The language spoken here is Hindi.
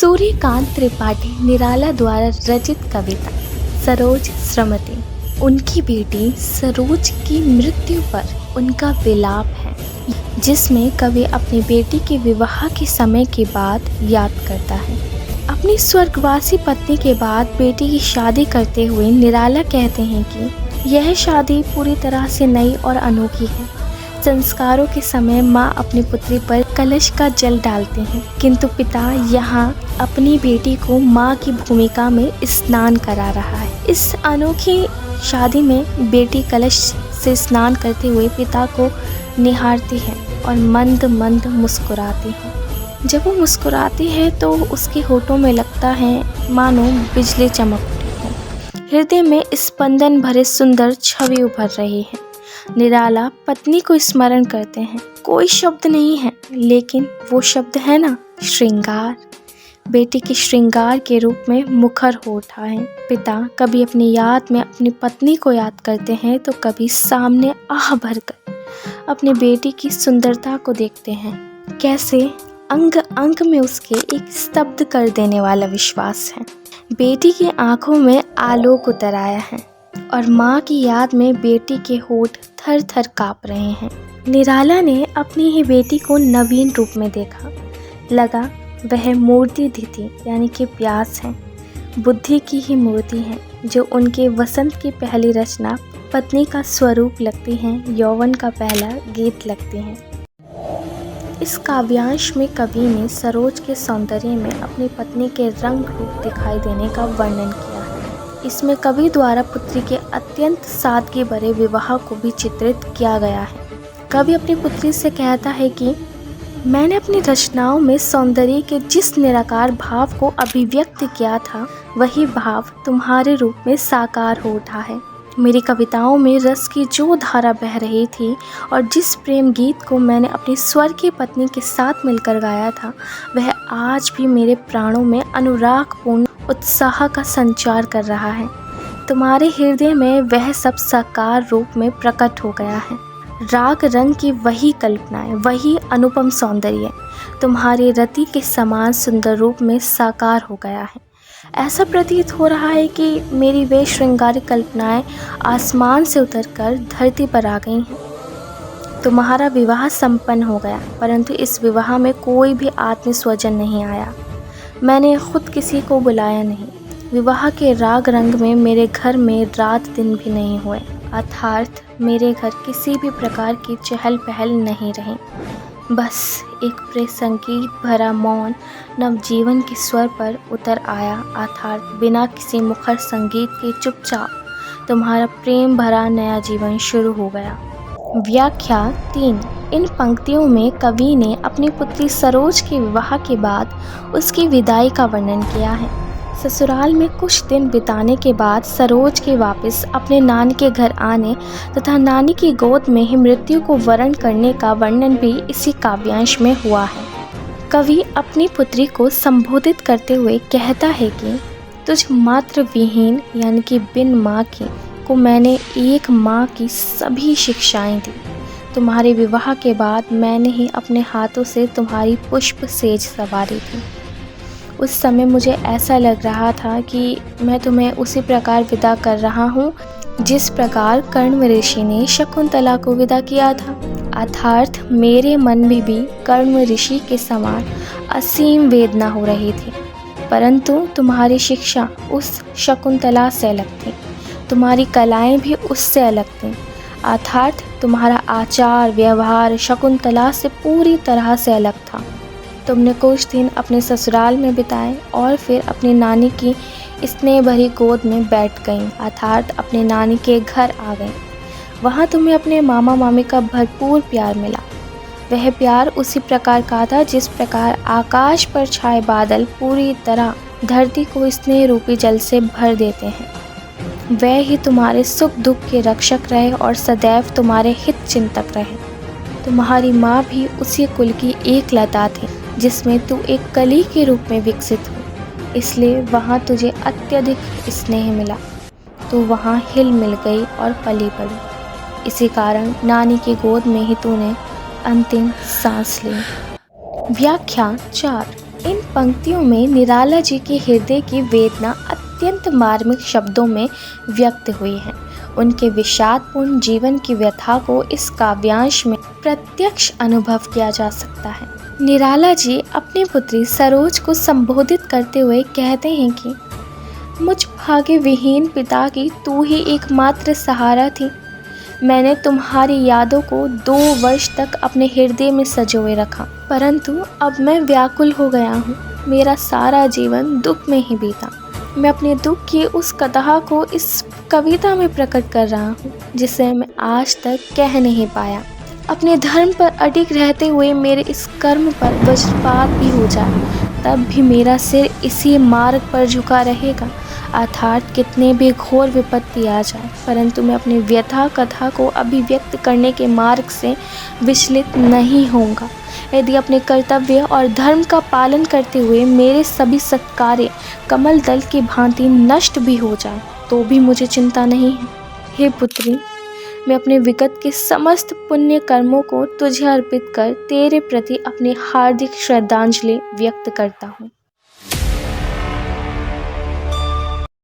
सूर्यकांत त्रिपाठी निराला द्वारा रचित कविता सरोज श्रीमती। उनकी बेटी सरोज की मृत्यु पर उनका विलाप है, जिसमें कवि अपनी बेटी के विवाह के समय की बात याद करता है। अपनी स्वर्गवासी पत्नी के बाद बेटी की शादी करते हुए निराला कहते हैं कि यह शादी पूरी तरह से नई और अनोखी है। संस्कारों के समय माँ अपनी पुत्री पर कलश का जल डालते हैं, किंतु पिता यहाँ अपनी बेटी को माँ की भूमिका में स्नान करा रहा है। इस अनोखी शादी में बेटी कलश से स्नान करते हुए पिता को निहारती है और मंद मंद मुस्कुराती है। जब वो मुस्कुराती है तो उसके होठों में लगता है मानो बिजली चमक उठी हो। हृदय में स्पंदन भरे सुंदर छवि उभर रही है। निराला पत्नी को स्मरण करते हैं। कोई शब्द नहीं है, लेकिन वो शब्द है ना, श्रृंगार। बेटी के श्रृंगार के रूप में मुखर हो उठा है। पिता कभी अपनी याद में अपनी पत्नी को याद करते हैं तो कभी सामने आह भरकर अपनी बेटी की सुंदरता को देखते हैं। कैसे अंग अंग में उसके एक स्तब्ध कर देने वाला विश्वास है। बेटी की आंखों में आलोक उतर आया है और माँ की याद में बेटी के होठ थर थर काँप रहे हैं। निराला ने अपनी ही बेटी को नवीन रूप में देखा। लगा वह मूर्ति थी, यानी कि प्यास है, बुद्धि की ही मूर्ति है, जो उनके वसंत की पहली रचना पत्नी का स्वरूप लगती हैं, यौवन का पहला गीत लगती हैं। इस काव्यांश में कवि ने सरोज के सौंदर्य में अपनी पत्नी के रंग रूप दिखाई देने का वर्णन किया है। इसमें कवि द्वारा पुत्री के अत्यंत सादगी भरे विवाह को भी चित्रित किया गया है। कवि अपनी पुत्री से कहता है कि मैंने अपनी रचनाओं में सौंदर्य के जिस निराकार भाव को अभिव्यक्त किया था, वही भाव तुम्हारे रूप में साकार हो उठा है। मेरी कविताओं में रस की जो धारा बह रही थी और जिस प्रेम गीत को मैंने अपनी स्वर्गीय पत्नी के साथ मिलकर गाया था, वह आज भी मेरे प्राणों में अनुरागपूर्ण उत्साह का संचार कर रहा है। तुम्हारे हृदय में वह सब साकार रूप में प्रकट हो गया है। राग रंग की वही कल्पनाएं, वही अनुपम सौंदर्य तुम्हारे रति के समान सुंदर रूप में साकार हो गया है। ऐसा प्रतीत हो रहा है कि मेरी वे श्रृंगारिक कल्पनाएं आसमान से उतरकर धरती पर आ गई हैं। तुम्हारा विवाह संपन्न हो गया, परंतु इस विवाह में कोई भी आत्मीय स्वजन नहीं आया। मैंने खुद किसी को बुलाया नहीं। विवाह के राग रंग में मेरे घर में रात दिन भी नहीं हुए, अर्थात मेरे घर किसी भी प्रकार की चहल पहल नहीं रही। बस एक प्रसंगीत भरा मौन नवजीवन के स्वर पर उतर आया, अर्थात बिना किसी मुखर संगीत के चुपचाप तुम्हारा प्रेम भरा नया जीवन शुरू हो गया। व्याख्या 3। इन पंक्तियों में कवि ने अपनी पुत्री सरोज के विवाह के बाद उसकी विदाई का वर्णन किया है। ससुराल में कुछ दिन बिताने के बाद सरोज के वापस अपने नानी के घर आने तथा नानी की गोद में ही मृत्यु को वरण करने का वर्णन भी इसी काव्यांश में हुआ है। कवि अपनी पुत्री को संबोधित करते हुए कहता है कि तुझ मात्र विहीन, यानी कि बिन माँ की, को मैंने एक माँ की सभी शिक्षाएं दी। तुम्हारे विवाह के बाद मैंने ही अपने हाथों से तुम्हारी पुष्प सेज संवारी थी। उस समय मुझे ऐसा लग रहा था कि मैं तुम्हें उसी प्रकार विदा कर रहा हूँ जिस प्रकार कर्ण ऋषि ने शकुंतला को विदा किया था, अर्थात मेरे मन में भी कर्ण ऋषि के समान असीम वेदना हो रही थी। परंतु तुम्हारी शिक्षा उस शकुंतला से अलग थी, तुम्हारी कलाएं भी उससे अलग थीं, अर्थात तुम्हारा आचार व्यवहार शकुंतला से पूरी तरह से अलग था। तुमने कुछ दिन अपने ससुराल में बिताए और फिर अपनी नानी की स्नेह भरी गोद में बैठ गईं, अर्थात अपने नानी के घर आ गईं। वहाँ तुम्हें अपने मामा मामी का भरपूर प्यार मिला। वह प्यार उसी प्रकार का था जिस प्रकार आकाश पर छाए बादल पूरी तरह धरती को स्नेह रूपी जल से भर देते हैं। वह ही तुम्हारे सुख दुख के रक्षक रहे और सदैव तुम्हारे हित चिंतक रहे। तुम्हारी माँ भी उसी कुल की एक लता थी जिसमें तू एक कली के रूप में विकसित हो, इसलिए वहाँ तुझे अत्यधिक स्नेह मिला। तू वहाँ हिल मिल गई और पली पड़ी। इसी कारण नानी की गोद में ही तूने अंतिम सांस ली। व्याख्या 4। इन पंक्तियों में निराला जी के हृदय की वेदना अत्यंत मार्मिक शब्दों में व्यक्त हुई है। उनके विषादपूर्ण जीवन की व्यथा को इस काव्यांश में प्रत्यक्ष अनुभव किया जा सकता है। निराला जी अपनी पुत्री सरोज को संबोधित करते हुए कहते हैं कि मुझ भाग्य विहीन पिता की तू ही एकमात्र सहारा थी। मैंने तुम्हारी यादों को 2 वर्ष तक अपने हृदय में संजोए रखा, परंतु अब मैं व्याकुल हो गया हूँ। मेरा सारा जीवन दुख में ही बीता। मैं अपने दुख की उस कथा को इस कविता में प्रकट कर रहा हूँ, जिसे मैं आज तक कह नहीं पाया। अपने धर्म पर अडिग रहते हुए मेरे इस कर्म पर वज्रपात भी हो जाए, तब भी मेरा सिर इसी मार्ग पर झुका रहेगा। अर्थात कितने भी घोर विपत्ति आ जाए, परंतु मैं अपनी व्यथा कथा को अभिव्यक्त करने के मार्ग से विचलित नहीं होऊंगा। यदि अपने कर्तव्य और धर्म का पालन करते हुए मेरे सभी सत्कार्य कमल दल की भांति नष्ट भी हो जाए, तो भी मुझे चिंता नहीं है। हे पुत्री, मैं अपने विगत के समस्त पुण्य कर्मों को तुझे अर्पित कर तेरे प्रति अपनी हार्दिक श्रद्धांजलि व्यक्त करता हूँ।